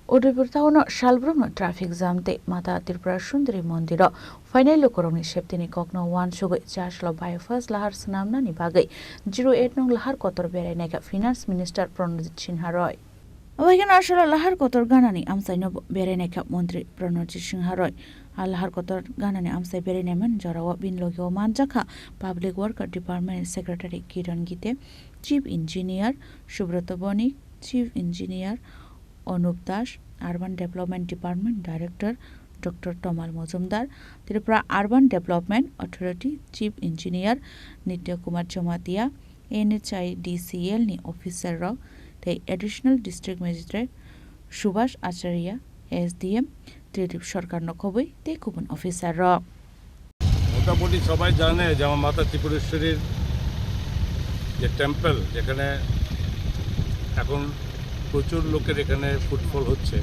Udaipur town सालब्रम traffic जामते माता त्रिपुरा सुंदरी मंदिर final करंनि सेप्तेनि कक्नो वान सुगै चार्जल बायफास लाहार सनामनानि बागै 08 नं लाहार कतर बेरायनायका फिनान्स मिनिस्टार प्रणजित सिन्हा रय अबैगन आसल लाहार कतर गानानि आमसाइनो बेरायनायका मन्त्री प्रणजित सिन्हा रय लाहार कतर गानानि आमसाइ बेरायनायमोन जरावा बिनलगियाव मानजाखा public worker department secretary Kiran Gitte chief engineer Subrata Banik chief engineer Anup Das urban development department director doctor Tamal Majumdar Tripura urban development authority chief engineer Nitya Kumar Jamatia NHIDCL ni officer the additional district magistrate Subhash Acharya SDM Tridip Sarkar নখবই তে কুপন অফিসার মোটামুটি সবাই জানে যে আমার মাতা ত্রিপুরেশ্বরীর যে টেম্পল যেখানে এখন প্রচুর লোকের এখানে ফুটফল হচ্ছে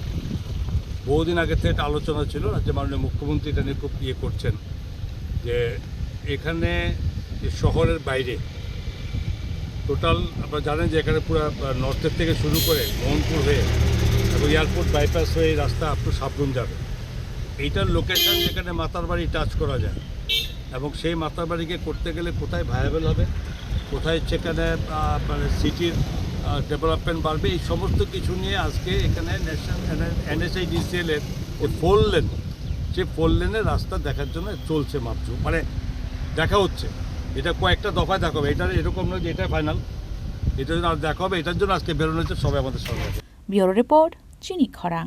বহুদিন আগে থেকে একটা আলোচনা ছিল রাজ্যের মাননীয় মুখ্যমন্ত্রী এটা নিয়ে খুব করছেন যে এখানে শহরের বাইরে টোটাল আপনারা জানেন যে এখানে পুরো নর্থের থেকে শুরু করে মোহনপুর হয়ে এবং এয়ারপোর্ট বাইপাস হয়ে রাস্তা আপ টু সাবরুম যাবে এইটার লোকেশন যেখানে মাতার বাড়ি টাচ করা যায় এবং সেই মাতার বাড়িকে করতে গেলে কোথায় ভায়াবেল হবে কোথায় সেখানে মানে সিটির ডেভেলপমেন্ট বাড়বে এই সমস্ত কিছু নিয়ে আজকে এখানে NHIDCL এর যে 4 লেন সেই 4 লেনের রাস্তা দেখার জন্য চলছে মাপঝু মানে দেখা হচ্ছে এটা কয়েকটা দফায় দেখা হবে এটা এরকম নয় যে এটা ফাইনাল এটার জন্য আর দেখা হবে এটার জন্য আজকে বেরোনো হচ্ছে সবাই আমাদের সঙ্গে ব্যুরো রিপোর্ট চিনি খরাং।